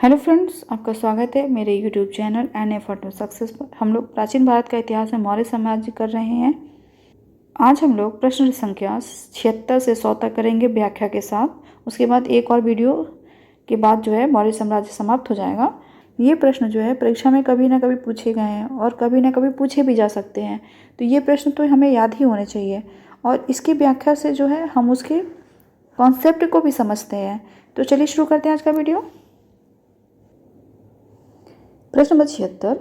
Hello friends, आपका स्वागत है मेरे YouTube channel N for success पर। हम लोग प्राचीन भारत का इतिहास में मौर्य साम्राज्य कर रहे हैं। आज हम लोग प्रश्न संख्या 76 से 100 तक करेंगे व्याख्या के साथ। उसके बाद एक और वीडियो के बाद जो है मौर्य साम्राज्य समाप्त हो जाएगा। ये प्रश्न जो है परीक्षा में कभी ना कभी पूछे गए हैं और कभी ना कभी पूछे भी जा सकते हैं, तो ये प्रश्न तो हमें याद ही होने चाहिए और इसकी व्याख्या से जो है हम उसके कॉन्सेप्ट को भी समझते हैं। तो चलिए शुरू करते हैं आज का वीडियो। प्रश्न नंबर 76,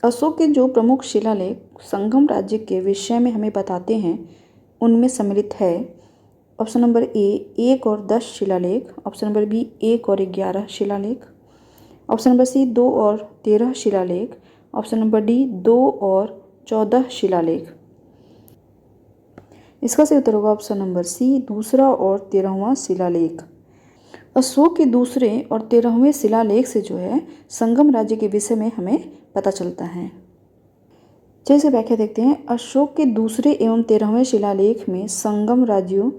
अशोक के जो प्रमुख शिलालेख संगम राज्य के विषय में हमें बताते हैं उनमें सम्मिलित है। ऑप्शन नंबर ए 1 और 10 शिलालेख, ऑप्शन नंबर बी 1 और 11 शिलालेख, ऑप्शन नंबर सी 2 और 13 शिलालेख, ऑप्शन नंबर डी 2 और 14 शिलालेख। इसका सही उत्तर होगा ऑप्शन नंबर सी दूसरा और 13वां शिलालेख। अशोक के दूसरे और 13वें शिलालेख से जो है संगम राज्य के विषय में हमें पता चलता है। चलिए इसे व्याख्या देखते हैं। अशोक के दूसरे एवं 13वें शिलालेख में संगम राज्यों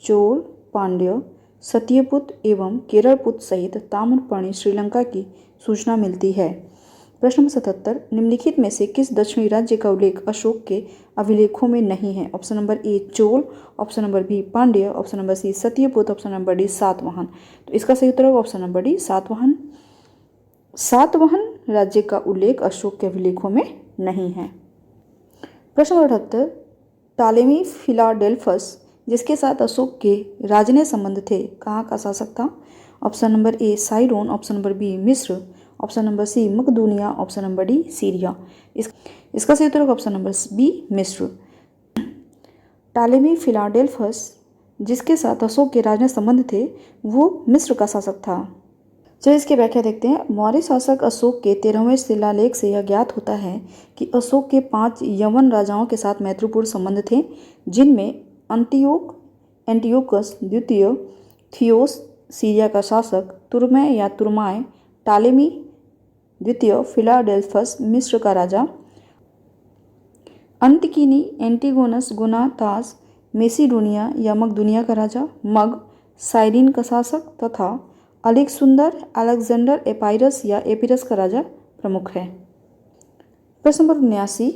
चोल, पांड्य, सत्यपुत्र एवं केरलपुत्र सहित ताम्रपर्णी श्रीलंका की सूचना मिलती है। प्रश्न नंबर 77, निम्नलिखित में से किस दक्षिणी राज्य का उल्लेख अशोक के अभिलेखों में नहीं है? Option number A Chola, option number B Pandya, option number C Satyaputra, option number D Satavahana. तो इसका सही उत्तर होगा option number D Satavahana. Satavahana राज्य का उल्लेख अशोक के अभिलेखों में नहीं है। प्रश्न नंबर 78, टालेमी फिलाडेल्फस जिसके साथ अशोक के राजनय संबंध थे कहाँ का शासक था? Option number A Cyrene, option number B मिस्र, ऑप्शन नंबर सी मकदूनिया, ऑप्शन नंबर डी सीरिया। इसका सही उत्तर होगा ऑप्शन नंबर बी मिस्र। टालेमी फिलाडेल्फस जिसके साथ अशोक के राजनय संबंध थे वो मिस्र का शासक था। चलिए इसकी व्याख्या देखते हैं। मौर्य शासक अशोक के 13वें शिलालेख से यह ज्ञात होता है कि अशोक के 5 यवन राजाओं के साथ मैत्रीपूर्ण संबंध थे, जिनमें एंटियोकस द्वितीय, थियोस सीरिया का शासक, तुर्मै या तुर्माय, टालेमी द्वितीय, फिलाडेल्फस मिस्र का राजा, अंतकिनी एंटीगोनस गोनातास मेसिडोनिया या मकदूनिया का राजा, मग साइरिन का शासक तथा अलेक्जेंडर एपाइरस या एपिरस का राजा प्रमुख है। प्रश्न नंबर 79,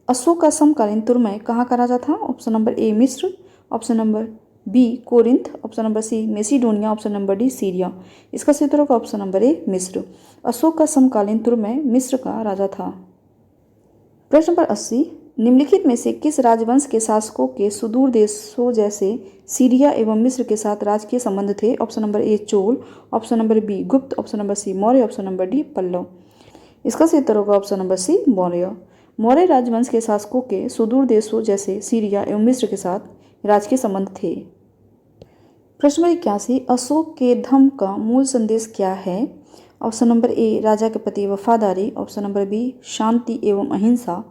अशोक का समकालीन तुर्मै कहाँ का राजा था? ऑप्शन नंबर ए मिस्र, option number B Corinth, option number C Macedonia, option number D Syria. इसका सही उत्तर होगा ऑप्शन नंबर ए मिस्र। अशोक का समकालीन तुर्मै मिस्र का राजा था। प्रश्न नंबर 80, निम्नलिखित में से किस राजवंश के शासकों के सुदूर देशों जैसे सीरिया एवं मिस्र के साथ राजकीय संबंध थे? Option number A Chola, option number B Gupta, option number C Maurya, option number D Pallava. इसका सही उत्तर होगा option number C Maurya. Maurya राजवंश के शासकों के सुदूर देशों जैसे सीरिया एवं मिस्र के साथ राजकीय संबंध थे। प्रश्न नंबर 81, अशोक के धम्म का मूल संदेश क्या है? ऑप्शन नंबर ए राजा के प्रति वफादारी, ऑप्शन नंबर बी शांति एवं अहिंसा,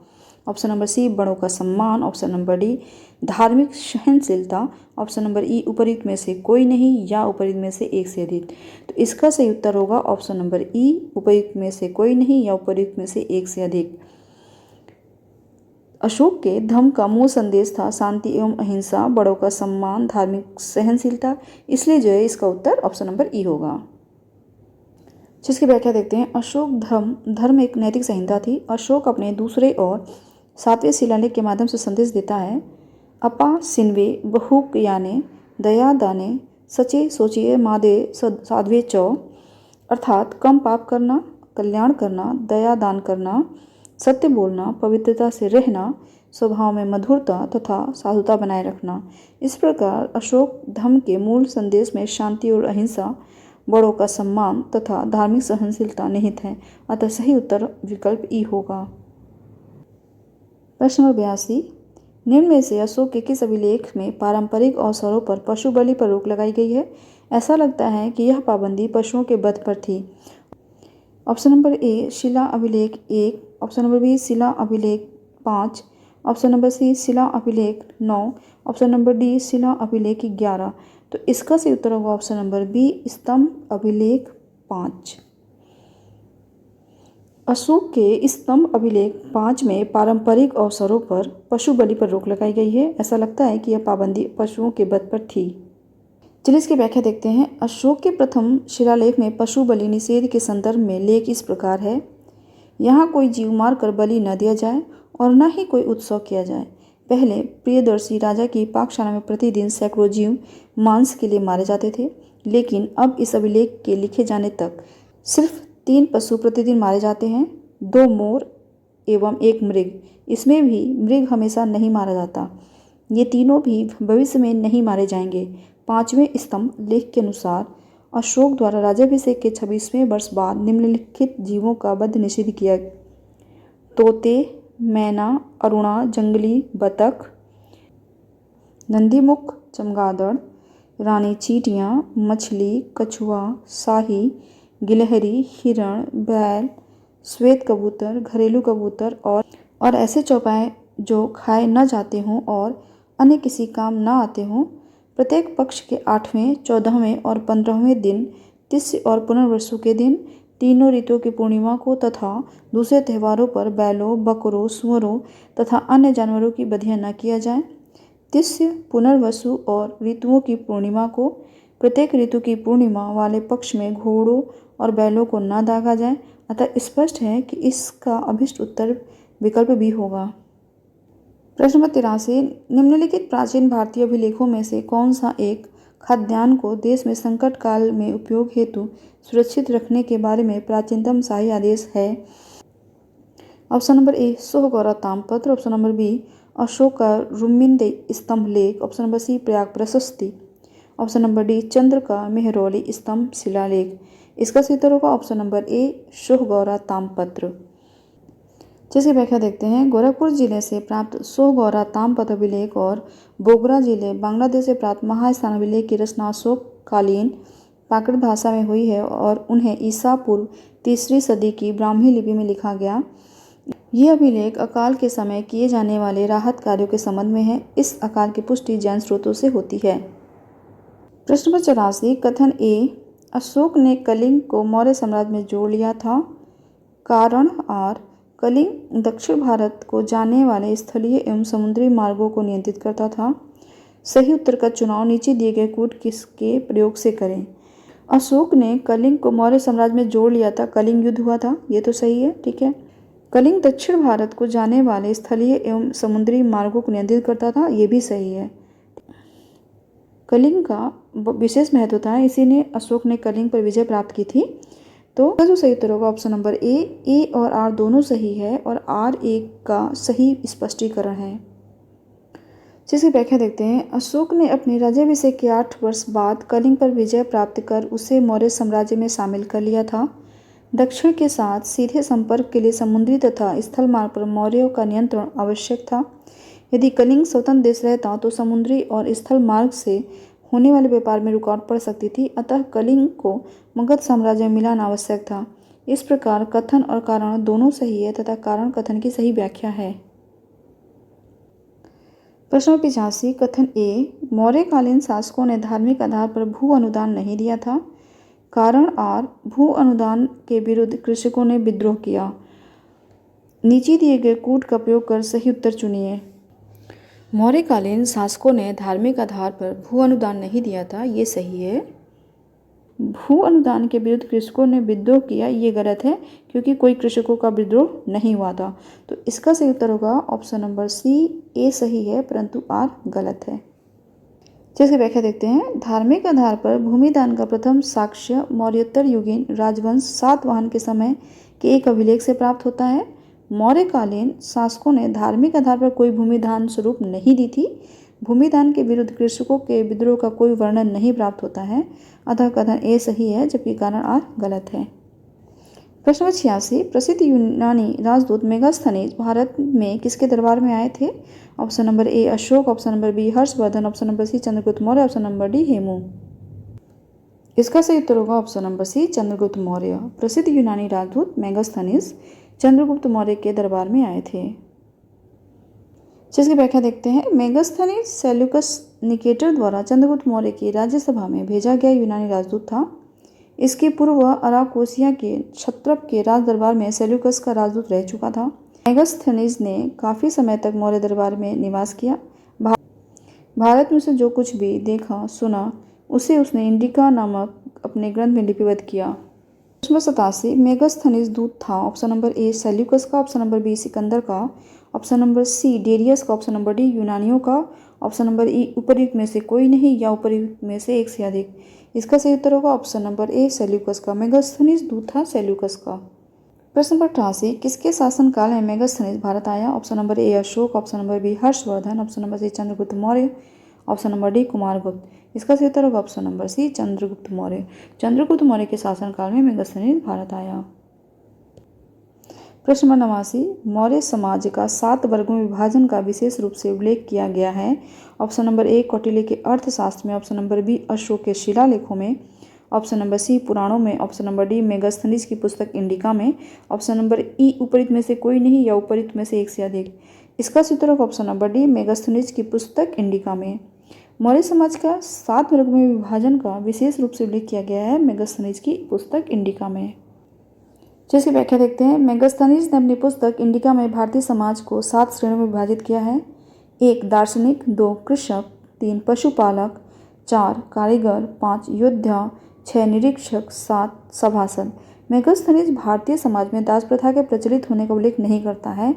ऑप्शन नंबर सी बड़ों का सम्मान, ऑप्शन नंबर डी धार्मिक सहनशीलता, ऑप्शन नंबर ई उपयुक्त में से कोई नहीं या उपयुक्त में से एक से अधिक। तो इसका सही उत्तर होगा ऑप्शन नंबर ई उपयुक्त में से कोई नहीं या उपयुक्त में से एक से अधिक। अशोक के धम्म का मूल संदेश था शांति एवं अहिंसा, बड़ों का सम्मान, धार्मिक सहनशीलता, इसलिए जो है इसका उत्तर ऑप्शन नंबर ई होगा। जिसकी व्याख्या देखते हैं। अशोक धर्म एक नैतिक संहिता थी। अशोक अपने दूसरे और 7वें शिलालेख के माध्यम से संदेश देता है, अपा सिन्वे बहुक याने दया दाने सचे सोचिए मादे साध्वे चौ, अर्थात कम पाप करना, कल्याण करना, दया दान करना, सत्य बोलना, पवित्रता से रहना, स्वभाव में मधुरता तथा साधुता बनाए रखना। इस प्रकार अशोक धर्म के मूल संदेश में शांति और अहिंसा, बड़ों का सम्मान तथा धार्मिक सहनशीलता निहित है। अतः सही उत्तर विकल्प ई होगा। प्रश्न नंबर 82, निम्न में से अशोक के किस अभिलेख में पारंपरिक अवसरों पर पशु बलि पर रोक लगाई गई है? ऐसा लगता है कि यह पाबंदी पशुओं के वध पर थी। ऑप्शन नंबर ए शिला अभिलेख 1, ऑप्शन नंबर बी शिला अभिलेख 5, ऑप्शन नंबर सी शिला अभिलेख 9, ऑप्शन नंबर डी शिला अभिलेख 11। तो इसका सही उत्तर होगा ऑप्शन नंबर बी स्तंभ अभिलेख 5। अशोक के स्तंभ अभिलेख 5 में पारंपरिक अवसरों पर पशु बलि पर रोक लगाई गई है। ऐसा लगता है कि यह पाबंदी पशुओं के वध पर थी। चलिए इसकी व्याख्या देखते हैं। अशोक के प्रथम शिलालेख में पशु बलि निषेध के संदर्भ में लेख इस प्रकार है। यहाँ कोई जीव मारकर बलि न दिया जाए और न ही कोई उत्सव किया जाए। पहले प्रियदर्शी राजा की पाकशाला में प्रतिदिन सैकड़ों जीव मांस के लिए मारे जाते थे, लेकिन अब इस अभिलेख के लिखे जाने तक सिर्फ 3 पशु प्रतिदिन मारे जाते हैं, 2 मोर एवं 1 मृग। इसमें भी मृग हमेशा नहीं मारा जाता। ये तीनों भी भविष्य में नहीं मारे जाएंगे। 5वें स्तंभ लेख के अनुसार अशोक द्वारा राज्याभिषेक के 26वें वर्ष बाद निम्नलिखित जीवों का वध निषिद्ध किया। तोते, मैना, अरुणा, जंगली बतख, नंदीमुख चमगादड़, रानी चींटियाँ, मछली, कछुआ, शाही, गिलहरी, हिरण, बैल, श्वेत कबूतर, घरेलू कबूतर और ऐसे चौपाए जो खाए न जाते हों और अन्य किसी काम न आते हों। प्रत्येक पक्ष के 8वें, 14वें और 15वें दिन, तिथि और पुनर्वसु के दिन, तीनों ऋतुओं की पूर्णिमा को तथा दूसरे त्योहारों पर बैलों, बकरों, सुअरों तथा अन्य जानवरों की बधिया न किया जाए। तिथि, पुनर्वसु और ऋतुओं की पूर्णिमा को प्रत्येक ऋतु की पूर्णिमा वाले पक्ष में घोड़ों और बैलों को न दागा जाए। अतः स्पष्ट है कि इसका अभिष्ट उत्तर विकल्प भी होगा। प्रश्न नंबर 83, निम्नलिखित प्राचीन भारतीय अभिलेखों में से कौन सा एक खाद्यान्न को देश में संकट काल में उपयोग हेतु सुरक्षित रखने के बारे में प्राचीनतम शाही आदेश है? ऑप्शन नंबर ए सोहगौरा ताम्रपत्र, ऑप्शन नंबर बी अशोक का रुम्मिन्द स्तंभ लेख, ऑप्शन नंबर सी प्रयाग प्रशस्ति, ऑप्शन नंबर डी चंद्र का मेहरौली स्तंभ शिलालेख। इसका सही उत्तर होगा ऑप्शन नंबर ए सोहगौरा ताम्रपत्र। जिसकी व्याख्या देखते हैं। गोरखपुर जिले से प्राप्त सोहगौरा ताम्रपत्र अभिलेख और बोगरा जिले बांग्लादेश से प्राप्त महास्थान अभिलेख की रचना अशोक कालीन प्राकृत भाषा में हुई है और उन्हें ईसा पूर्व 3री सदी की ब्राह्मी लिपि में लिखा गया। यह अभिलेख अकाल के समय किए जाने वाले राहत कार्यों के संबंध में है। इस अकाल की पुष्टि जैन स्रोतों से होती है। प्रश्न नंबर 84, कथन ए अशोक ने कलिंग को मौर्य साम्राज्य में जोड़ लिया था। कारण आर कलिंग दक्षिण भारत को जाने वाले स्थलीय एवं समुद्री मार्गों को नियंत्रित करता था। सही उत्तर का चुनाव नीचे दिए गए कूट किसके प्रयोग से करें। अशोक ने कलिंग को मौर्य साम्राज्य में जोड़ लिया था। कलिंग युद्ध हुआ था, ये तो सही है, ठीक है। कलिंग दक्षिण भारत को जाने वाले स्थलीय एवं समुद्री मार्गों को नियंत्रित करता था, ये भी सही है। कलिंग का विशेष महत्व था, इसी ने अशोक ने कलिंग पर विजय प्राप्त की थी। तो जो सही उत्तर होगा ऑप्शन नंबर ए और आर दोनों सही है और आर एक का सही स्पष्टीकरण है। जिसकी व्याख्या देखते हैं। अशोक ने अपने राज्याभिषेक के 8 वर्ष बाद कलिंग पर विजय प्राप्त कर उसे मौर्य साम्राज्य में शामिल कर लिया था। दक्षिण के साथ सीधे संपर्क के लिए समुद्री तथा स्थल मार्ग पर मौर्यों का नियंत्रण आवश्यक था। यदि कलिंग स्वतंत्र देश रहता तो समुद्री और स्थल मार्ग से होने वाले व्यापार में रुकावट पड़ सकती थी। अतः कलिंग को मगध साम्राज्य में मिलाना आवश्यक था। इस प्रकार कथन और कारण दोनों सही है तथा कारण कथन की सही व्याख्या है। प्रश्न 85, कथन ए मौर्यकालीन शासकों ने धार्मिक आधार पर भू अनुदान नहीं दिया था। कारण आर भू अनुदान के विरुद्ध कृषकों ने विद्रोह किया। नीचे दिए गए कूट का प्रयोग कर सही उत्तर चुनिए। मौर्यकालीन शासकों ने धार्मिक आधार पर भू अनुदान नहीं दिया था, ये सही है। भू अनुदान के विरुद्ध कृषकों ने विद्रोह किया, ये गलत है क्योंकि कोई कृषकों का विद्रोह नहीं हुआ था। तो इसका सही उत्तर होगा ऑप्शन नंबर सी ए सही है परंतु आर गलत है। जिसकी व्याख्या देखते हैं। धार्मिक आधार पर भूमिदान का प्रथम साक्ष्य मौर्योत्तर युगीन राजवंश सातवाहन के समय के एक अभिलेख से प्राप्त होता है। मौर्यकालीन शासकों ने धार्मिक आधार पर कोई भूमिदान स्वरूप नहीं दी थी। भूमिदान के विरुद्ध कृषकों के विद्रोह का कोई वर्णन नहीं प्राप्त होता है। अतः कथन ए सही है जबकि कारण आर गलत है। प्रश्न 86, प्रसिद्ध यूनानी राजदूत मेगास्थनीज भारत में किसके दरबार में आए थे। Option number A Ashok, option number B Harshvardhan, option number C Chandragupta Maurya, option number D Hemu. इसका सही उत्तर होगा option number C Chandragupta Maurya. प्रसिद्ध यूनानी राजदूत मेगास्थनीज चंद्रगुप्त मौर्य के दरबार में आए थे। जिसकी व्याख्या देखते हैं। मेगास्थनीज सेल्यूकस निकेटर द्वारा चंद्रगुप्त मौर्य की राज्यसभा में भेजा गया यूनानी राजदूत था। इसके पूर्व अराकोसिया के क्षत्रप के राज दरबार में सेल्यूकस का राजदूत रह चुका था। मेगास्थनीज ने काफ़ी समय तक मौर्य दरबार में निवास किया। भारत में से जो कुछ भी देखा सुना उसे उसने इंडिका नामक अपने ग्रंथ में लिपिबद्ध किया। प्रश्न नंबर 87, मेगास्थनीज दूत था। ऑप्शन नंबर ए सेल्यूकस का, ऑप्शन नंबर बी सिकंदर का, ऑप्शन नंबर सी डेरियस का, ऑप्शन नंबर डी यूनानियों का, ऑप्शन नंबर ई उपर्युक्त में से कोई नहीं या उपर्युक्त में से एक से अधिक। इसका सही उत्तर होगा ऑप्शन नंबर ए सेल्यूकस का। मेगास्थनीज दूत था सेल्यूकस का। प्रश्न नंबर 88, किसके शासनकाल में मेगास्थनीज भारत आया। Option number A Ashok, option number B Harshvardhan, option number C Chandragupta Maurya, option number D Kumaragupta. इसका सही उत्तर होगा option number C Chandragupta Maurya. Chandragupta Maurya के शासनकाल में मेगास्थनीज भारत आया। प्रश्न नंबर 89, मौर्य समाज का 7 वर्गों में विभाजन का विशेष रूप से उल्लेख किया गया है। ऑप्शन नंबर ए कौटिल्य के अर्थशास्त्र में, ऑप्शन नंबर बी अशोक के शिलालेखों में, ऑप्शन नंबर सी पुराणों में, ऑप्शन नंबर डी मेगास्थनीज की पुस्तक इंडिका में, ऑप्शन नंबर ई उपयुक्त में से कोई नहीं या उपयुक्त में से एक से अधिक। इसका सही उत्तर होगा ऑप्शन नंबर डी मेगास्थनीज की पुस्तक इंडिका में। मौर्य समाज का 7 वर्गों में विभाजन का विशेष रूप से उल्लेख किया गया है मेगास्थनीज की पुस्तक इंडिका में। जिसकी व्याख्या देखते हैं। मेगास्थनीज ने अपनी पुस्तक इंडिका में भारतीय समाज को 7 श्रेणियों में विभाजित किया है। 1 दार्शनिक, 2 कृषक, 3 पशुपालक, 4 कारीगर, 5 योद्धा, 6 निरीक्षक, 7 सभासद। मेगास्थनीज भारतीय समाज में दास प्रथा के प्रचलित होने का उल्लेख नहीं करता है।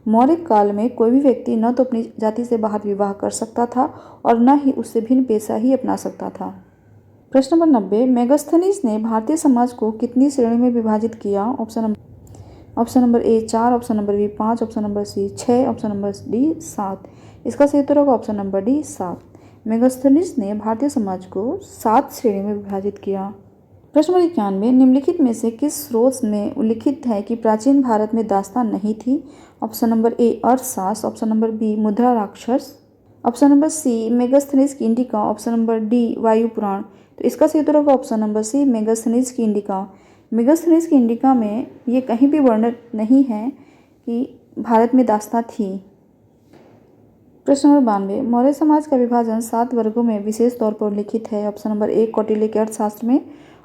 मौर्य काल में कोई भी व्यक्ति न तो अपनी जाति से बाहर विवाह कर सकता था और न ही उससे भिन्न पेशा ही अपना सकता था। प्रश्न नंबर 90, मेगास्थनीज ने भारतीय समाज को कितनी श्रेणी में विभाजित किया। Option number A 4, option number B 5, option number C 6, option number D 7। इसका सही उत्तर होगा ऑप्शन नंबर डी 7। मेगास्थनीज ने भारतीय समाज को 7 श्रेणी में विभाजित किया। प्रश्न नंबर 91, निम्नलिखित में से किस स्रोत में उल्लिखित है कि प्राचीन भारत में दास्तान नहीं थी। Option number A Arthashastra, option number B मुद्रा राक्षस, ऑप्शन नंबर सी मेगास्थनीज की इंडिका, ऑप्शन नंबर डी वायु पुराण। तो इसका सही उत्तर होगा ऑप्शन नंबर सी मेगास्थनीज की इंडिका। मेगास्थनीज की इंडिका में ये कहीं भी वर्णन नहीं है कि भारत में दास्तां थी। प्रश्न नंबर 92, मौर्य समाज का विभाजन 7 वर्गों में विशेष तौर पर उल्लिखित है। ऑप्शन नंबर ए कौटिल्य के अर्थशास्त्र में,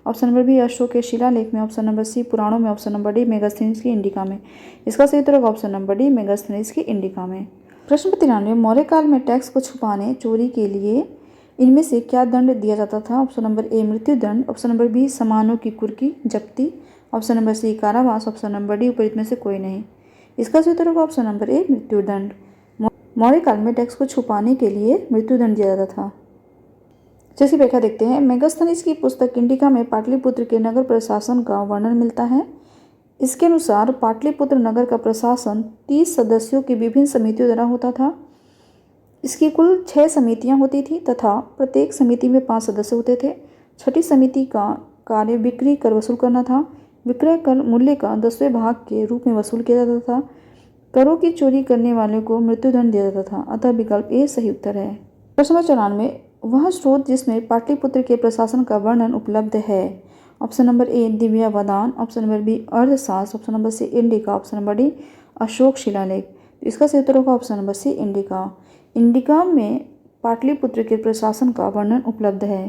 ऑप्शन नंबर बी अशोक के शिलालेख में, ऑप्शन नंबर सी पुराणों में, ऑप्शन नंबर डी मेगास्थनीज की इंडिका में। इसका सही उत्तर होगा ऑप्शन नंबर डी मेगास्थनीज की इंडिका में। प्रश्न नंबर 93, मौर्य काल में टैक्स को छुपाने चोरी के लिए इनमें से क्या दंड दिया जाता था। ऑप्शन नंबर ए मृत्युदंड, ऑप्शन नंबर बी सामानों की कुर्की जब्ती, ऑप्शन नंबर सी कारावास, ऑप्शन नंबर डी उपयुक्त में से कोई नहीं। इसका सही उत्तर होगा ऑप्शन नंबर ए मृत्युदंड। मौर्य काल में टैक्स को छुपाने के लिए मृत्युदंड दिया जाता था। जैसी व्याख्या देखते हैं। मेगास्थनीज की पुस्तक इंडिका में पाटलिपुत्र के नगर प्रशासन का वर्णन मिलता है। इसके अनुसार पाटलिपुत्र नगर का प्रशासन 30 सदस्यों की विभिन्न समितियों द्वारा होता था। इसकी कुल 6 समितियां होती थी तथा प्रत्येक समिति में 5 सदस्य होते थे। छठी समिति का कार्य बिक्री कर वसूल करना था। विक्रय कर मूल्य का 10वें भाग के रूप में वसूल किया जाता था। करों की चोरी करने वाले को मृत्युदंड दिया जाता था। अतः विकल्प ए सही उत्तर है। प्रश्न नंबर 94, वह स्रोत जिसमें पाटलिपुत्र के प्रशासन का वर्णन उपलब्ध है। Option number A Divyavadana, option number B Arthashastra, option number C Indica, option number D Ashoka शिलालेख। इसका सही उत्तर होगा option number C Indica. Indica में पाटलिपुत्र के प्रशासन का वर्णन उपलब्ध है।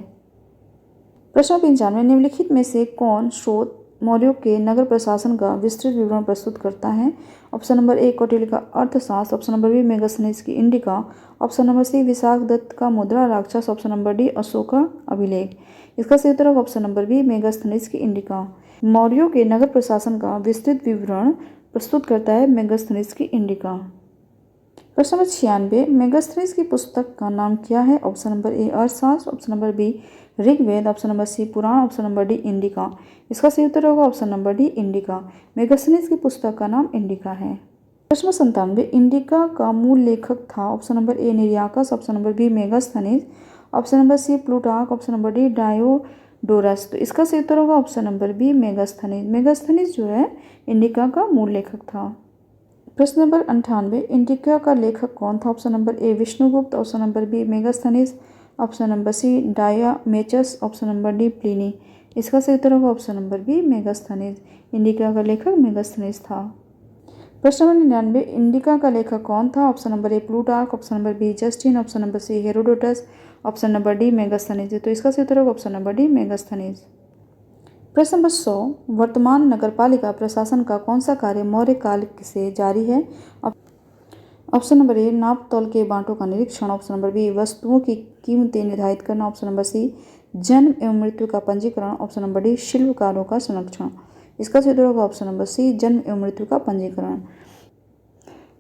प्रश्न 95, निम्नलिखित में से कौन स्रोत मौर्यों के नगर प्रशासन का विस्तृत विवरण प्रस्तुत करता है। ऑप्शन नंबर ए कौटिल्य का अर्थशास्त्र, ऑप्शन नंबर बी मेगास्थनीज की Indica, option number C Vishakhadatta का मुद्रा राक्षस, ऑप्शन नंबर डी अशोक का अभिलेख। इसका सही उत्तर होगा ऑप्शन नंबर बी मेगास्थनीज की इंडिका। मौर्यों के नगर प्रशासन का विस्तृत विवरण प्रस्तुत करता है मेगास्थनीज की इंडिका। प्रश्न नंबर 96, मेगास्थनीज की पुस्तक का नाम क्या है। Option number A Arthashastra, option number B Rigveda, option number C Purana, option number D Indica. इसका सही उत्तर होगा option number D Indica. Megasthenes की पुस्तक का नाम इंडिका है। प्रश्न 97, इंडिका का मूल लेखक था। Option number A Nearchus, option number B Megasthenes, option number C Plutarch, option number D Diodorus. तो इसका सही उत्तर होगा option number B Megasthenes. Megasthenes जो है इंडिका का मूल लेखक था। प्रश्न नंबर 98, इंडिका का लेखक कौन था। Option number A Vishnugupta, option number B Megasthenes, option number C Deimachus, option number D Pliny. इसका सही उत्तर होगा option number B Megasthenes. Indica का लेखक मेगास्थनीज था। प्रश्न नंबर 99, इंडिका का लेखक कौन था। Option number A Plutarch, option number B Justin, option number C Herodotus, option number D Megasthenes. तो इसका सही उत्तर होगा ऑप्शन नंबर डी मेगास्थनीज। प्रश्न नंबर 100, वर्तमान नगरपालिका प्रशासन का कौन सा कार्य मौर्य काल से जारी है। ऑप्शन नंबर ए नाप तौल के बांटों का निरीक्षण। ऑप्शन नंबर बी वस्तुओं की कीमतें निर्धारित करना। ऑप्शन नंबर सी जन्म एवं मृत्यु का पंजीकरण। ऑप्शन नंबर डी शिल्पकारों का संरक्षण। इसका सही उत्तर होगा ऑप्शन नंबर सी जन्म एवं मृत्यु का पंजीकरण।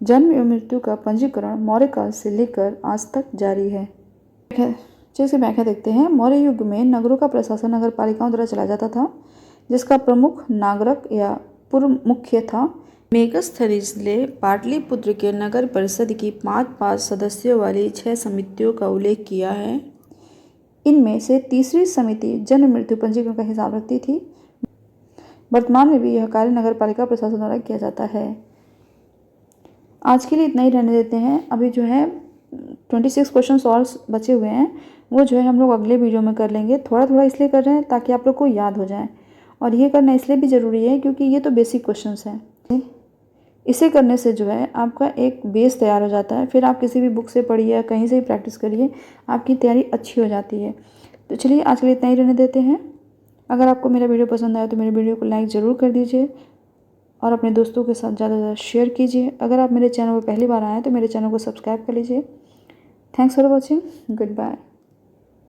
जन्म एवं मृत्यु का पंजीकरण मौर्य काल से लेकर आज तक जारी है। जैसे व्याख्या देखते हैं। मौर्य युग में नगरों का प्रशासन नगर पालिकाओं द्वारा चलाया जाता था, जिसका प्रमुख नागरक या पूर्व मुख्य था। मेगस्थनीज ने पाटलिपुत्र के नगर परिषद की 5 सदस्यों वाली 6 समितियों का उल्लेख किया है। इनमें से तीसरी समिति जन्म मृत्यु पंजीकरण का हिसाब रखती थी। वर्तमान में भी यह कार्य नगर पालिका प्रशासन द्वारा किया जाता है। आज के लिए इतना ही रहने देते हैं। अभी जो है 26 क्वेश्चन और बचे हुए हैं, वो जो है हम लोग अगले वीडियो में कर लेंगे। थोड़ा थोड़ा इसलिए कर रहे हैं ताकि आप लोग को याद हो जाए, और ये करना इसलिए भी ज़रूरी है क्योंकि ये तो बेसिक क्वेश्चंस हैं। इसे करने से जो है आपका एक बेस तैयार हो जाता है। फिर आप किसी भी बुक से पढ़िए या कहीं से भी प्रैक्टिस करिए, आपकी तैयारी अच्छी हो जाती है। तो चलिए आज के लिए इतना ही रहने देते हैं। अगर आपको मेरा वीडियो पसंद आया तो मेरे वीडियो को लाइक ज़रूर कर दीजिए और अपने दोस्तों के साथ ज़्यादा से ज़्यादा शेयर कीजिए। अगर आप मेरे चैनल पर पहली बार आए हैं तो मेरे चैनल को सब्सक्राइब कर लीजिए। Thanks for watching. Good bye.